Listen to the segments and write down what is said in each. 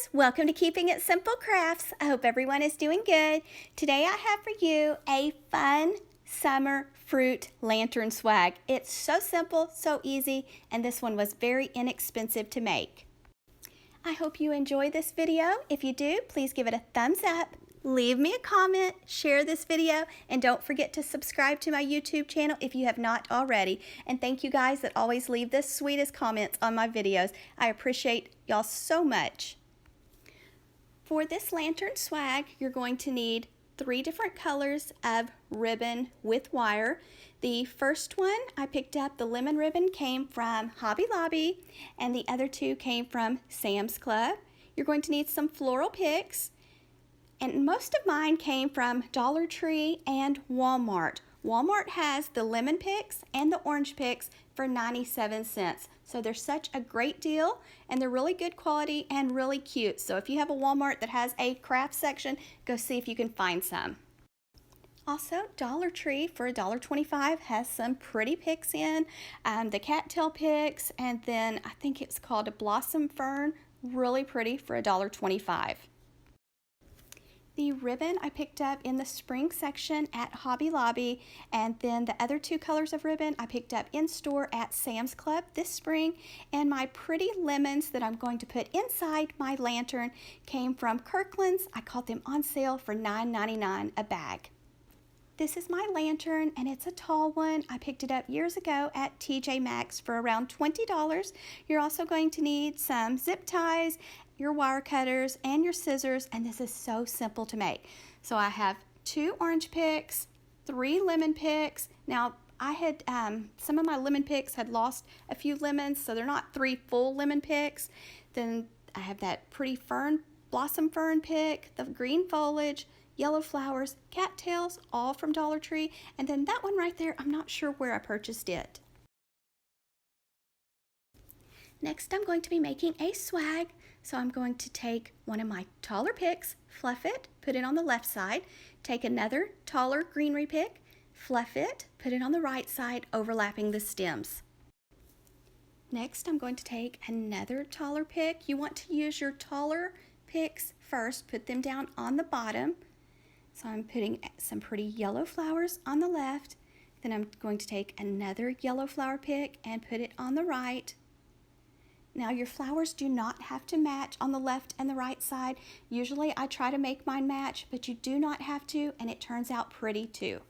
guys, welcome to Keeping It Simple Crafts. I hope everyone is doing good. Today I have for you a fun summer fruit lantern swag. It's so simple, so easy, and this one was very inexpensive to make. I hope you enjoy this video. If you do, please give it a thumbs up, leave me a comment, share this video, and don't forget to subscribe to my YouTube channel if you have not already. And thank you guys that always leave the sweetest comments on my videos. I appreciate y'all so much. For this lantern swag, you're going to need 3 different colors of ribbon with wire. The first one I picked up, the lemon ribbon, came from Hobby Lobby, and the other 2 came from Sam's Club. You're going to need some floral picks, and most of mine came from Dollar Tree and Walmart. Walmart has the lemon picks and the orange picks for 97 cents. So they're such a great deal, and they're really good quality and really cute. So if you have a Walmart that has a craft section, go see if you can find some. Also, Dollar Tree for $1.25 has some pretty picks in, the cattail picks, and then I think it's called a blossom fern, really pretty for $1.25. The ribbon I picked up in the spring section at Hobby Lobby, and then the other 2 colors of ribbon I picked up in store at Sam's Club this spring. And my pretty lemons that I'm going to put inside my lantern came from Kirkland's. I caught them on sale for $9.99 a bag. This is my lantern, and it's a tall one. I picked it up years ago at TJ Maxx for around $20. You're also going to need some zip ties, your wire cutters, and your scissors, and this is so simple to make. So I have 2 orange picks, 3 lemon picks. Now I had some of my lemon picks had lost a few lemons, so they're not 3 full lemon picks. Then I have that pretty blossom fern pick, the green foliage, yellow flowers, cattails, all from Dollar Tree, and then that one right there, I'm not sure where I purchased it. Next, I'm going to be making a swag. So I'm going to take one of my taller picks, fluff it, put it on the left side, take another taller greenery pick, fluff it, put it on the right side, overlapping the stems. Next, I'm going to take another taller pick. You want to use your taller picks first, put them down on the bottom. So I'm putting some pretty yellow flowers on the left. Then I'm going to take another yellow flower pick and put it on the right. Now your flowers do not have to match on the left and the right side. Usually I try to make mine match, but you do not have to, and it turns out pretty too.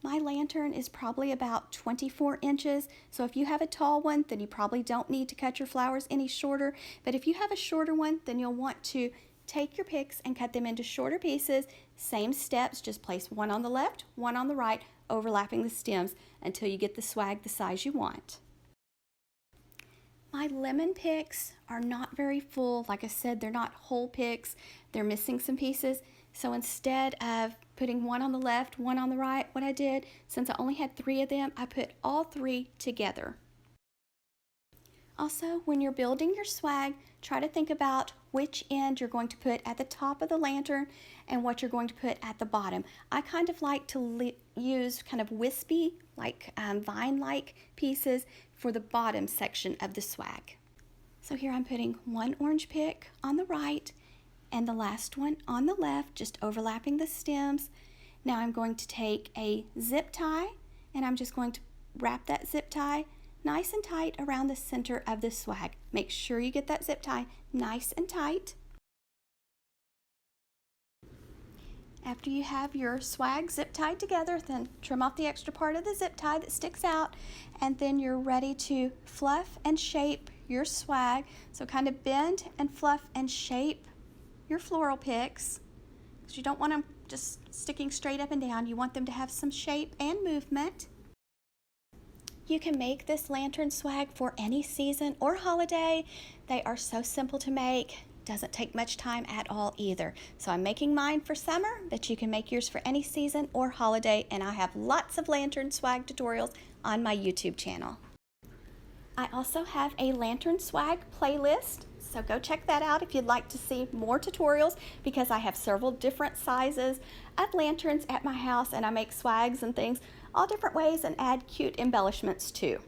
My lantern is probably about 24 inches, so if you have a tall one, then you probably don't need to cut your flowers any shorter. But if you have a shorter one, then you'll want to take your picks and cut them into shorter pieces. Same steps, just place one on the left, one on the right, overlapping the stems until you get the swag the size you want. My lemon picks are not very full. Like I said, they're not whole picks. They're missing some pieces. So instead of putting one on the left, one on the right, what I did, since I only had 3 of them, I put all 3 together. Also, when you're building your swag, try to think about which end you're going to put at the top of the lantern and what you're going to put at the bottom. I kind of like to use kind of wispy, like vine-like pieces for the bottom section of the swag. So here I'm putting 1 orange pick on the right and the last one on the left, just overlapping the stems. Now I'm going to take a zip tie, and I'm just going to wrap that zip tie nice and tight around the center of the swag. Make sure you get that zip tie nice and tight. After you have your swag zip tied together, then trim off the extra part of the zip tie that sticks out, and then you're ready to fluff and shape your swag. So kind of bend and fluff and shape your floral picks, because you don't want them just sticking straight up and down. You want them to have some shape and movement. You can make this lantern swag for any season or holiday. They are so simple to make. Doesn't take much time at all either. So I'm making mine for summer, but you can make yours for any season or holiday, and I have lots of lantern swag tutorials on my YouTube channel. I also have a lantern swag playlist, so go check that out if you'd like to see more tutorials, because I have several different sizes of lanterns at my house, and I make swags and things all different ways and add cute embellishments too.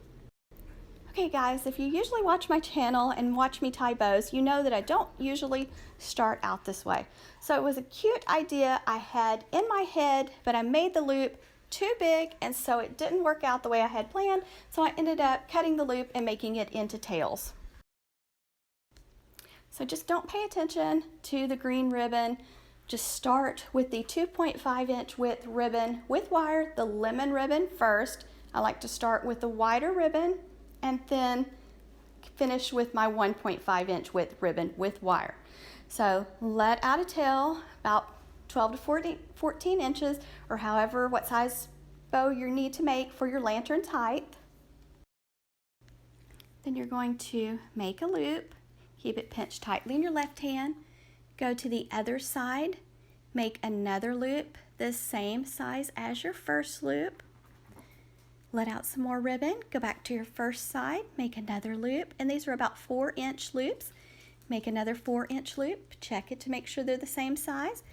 Okay guys, if you usually watch my channel and watch me tie bows, you know that I don't usually start out this way. So it was a cute idea I had in my head, but I made the loop too big and so it didn't work out the way I had planned. So I ended up cutting the loop and making it into tails. So just don't pay attention to the green ribbon. Just start with the 2.5-inch width ribbon with wire, the lemon ribbon first. I like to start with the wider ribbon and then finish with my 1.5-inch width ribbon with wire. So let out a tail about 12 to 14 inches or however what size bow you need to make for your lantern's height. Then you're going to make a loop. Keep it pinched tightly in your left hand. Go to the other side, make another loop the same size as your first loop. Let out some more ribbon, go back to your first side, make another loop, and these are about 4-inch loops. Make another 4-inch loop, check it to make sure they're the same size.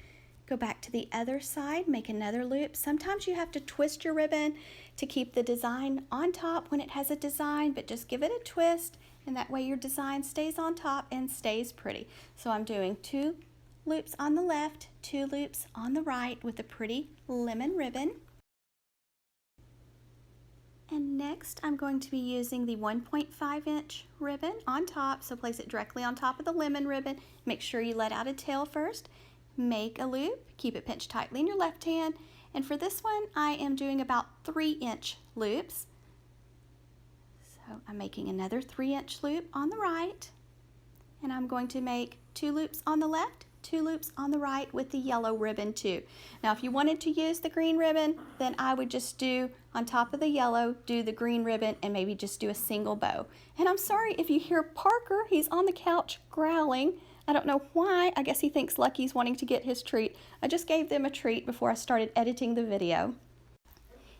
Go back to the other side, make another loop. Sometimes you have to twist your ribbon to keep the design on top when it has a design, but just give it a twist and that way your design stays on top and stays pretty. So I'm doing 2 loops on the left, 2 loops on the right with a pretty lemon ribbon. And next I'm going to be using the 1.5-inch ribbon on top, so place it directly on top of the lemon ribbon. Make sure you let out a tail first. Make a loop, keep it pinched tightly in your left hand, and for this one I am doing about 3-inch loops. So I'm making another 3-inch loop on the right, and I'm going to make 2 loops on the left, 2 loops on the right with the yellow ribbon too. Now if you wanted to use the green ribbon, then I would just do on top of the yellow, do the green ribbon and maybe just do a single bow. And I'm sorry if you hear Parker, he's on the couch growling. I don't know why, I guess he thinks Lucky's wanting to get his treat. I just gave them a treat before I started editing the video.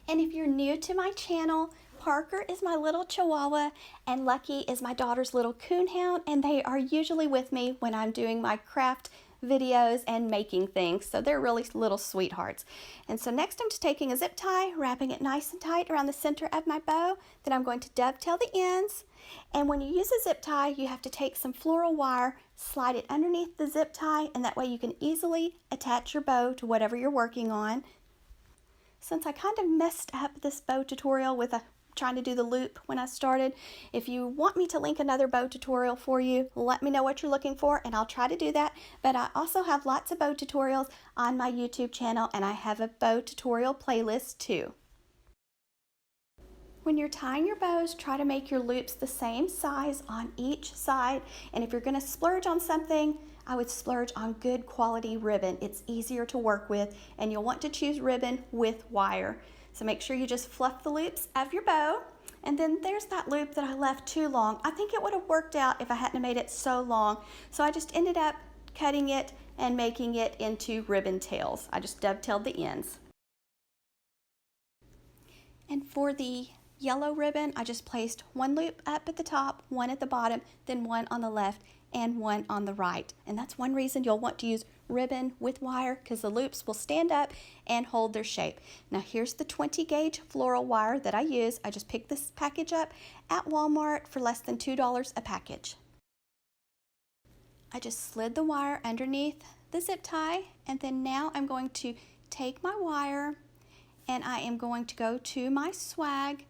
And if you're new to my channel, Parker is my little Chihuahua and Lucky is my daughter's little coonhound, and they are usually with me when I'm doing my craft videos and making things, so they're really little sweethearts. And so next I'm just taking a zip tie, wrapping it nice and tight around the center of my bow. Then I'm going to dovetail the ends, and when you use a zip tie you have to take some floral wire, slide it underneath the zip tie, and that way you can easily attach your bow to whatever you're working on. Since I kind of messed up this bow tutorial with trying to do the loop when I started, if you want me to link another bow tutorial for you, let me know what you're looking for and I'll try to do that. But I also have lots of bow tutorials on my YouTube channel, and I have a bow tutorial playlist too. When you're tying your bows, try to make your loops the same size on each side, and if you're going to splurge on something, I would splurge on good quality ribbon. It's easier to work with, and you'll want to choose ribbon with wire. So make sure you just fluff the loops of your bow. And then there's that loop that I left too long. I think it would have worked out if I hadn't made it so long. So I just ended up cutting it and making it into ribbon tails. I just dovetailed the ends. And for the yellow ribbon, I just placed 1 loop up at the top, 1 at the bottom, then 1 on the left and 1 on the right. And that's one reason you'll want to use ribbon with wire, because the loops will stand up and hold their shape. Now here's the 20 gauge floral wire that I use. I just picked this package up at Walmart for less than $2 a package. I just slid the wire underneath the zip tie, and then now I'm going to take my wire and I am going to go to my swag,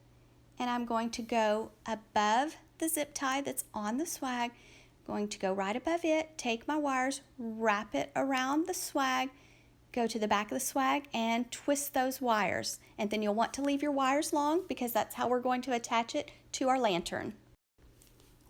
and I'm going to go above the zip tie that's on the swag. Going to go right above it, take my wires, wrap it around the swag, go to the back of the swag and twist those wires. And then you'll want to leave your wires long because that's how we're going to attach it to our lantern.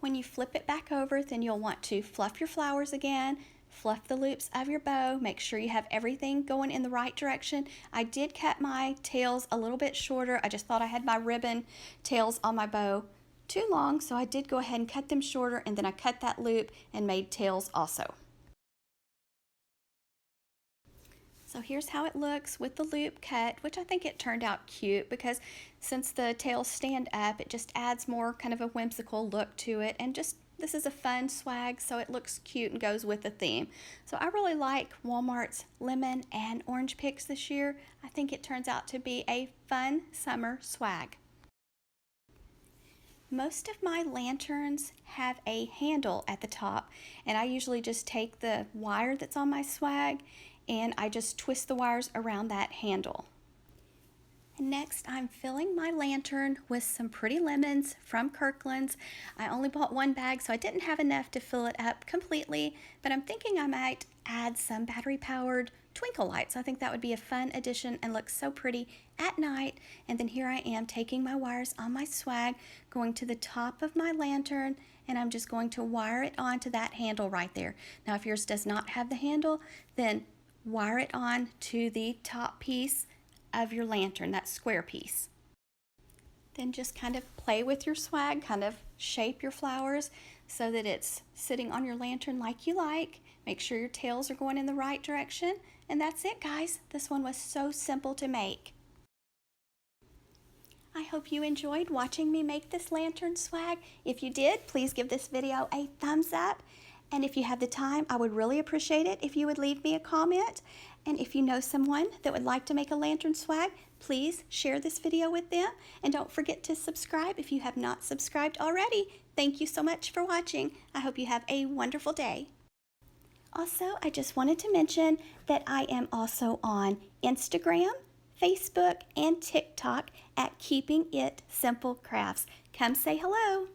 When you flip it back over, then you'll want to fluff your flowers again, fluff the loops of your bow, make sure you have everything going in the right direction. I did cut my tails a little bit shorter. I just thought I had my ribbon tails on my bow too long, so I did go ahead and cut them shorter, and then I cut that loop and made tails also. So here's how it looks with the loop cut, which I think it turned out cute because since the tails stand up, it just adds more kind of a whimsical look to it, and just this is a fun swag, so it looks cute and goes with the theme. So I really like Walmart's lemon and orange picks this year. I think it turns out to be a fun summer swag. Most of my lanterns have a handle at the top, and I usually just take the wire that's on my swag and I just twist the wires around that handle. And next, I'm filling my lantern with some Pretty Lemons from Kirkland's. I only bought one bag, so I didn't have enough to fill it up completely, but I'm thinking I might add some battery-powered twinkle lights. I think that would be a fun addition and look so pretty at night. And then here I am taking my wires on my swag, going to the top of my lantern, and I'm just going to wire it onto that handle right there. Now, if yours does not have the handle, then wire it on to the top piece of your lantern, that square piece. Then just kind of play with your swag, kind of shape your flowers so that it's sitting on your lantern like you like. Make sure your tails are going in the right direction. And that's it, guys. This one was so simple to make. I hope you enjoyed watching me make this lantern swag. If you did, please give this video a thumbs up. And if you have the time, I would really appreciate it if you would leave me a comment. And if you know someone that would like to make a lantern swag, please share this video with them. And don't forget to subscribe if you have not subscribed already. Thank you so much for watching. I hope you have a wonderful day. Also, I just wanted to mention that I am also on Instagram, Facebook, and TikTok at Keeping It Simple Crafts. Come say hello.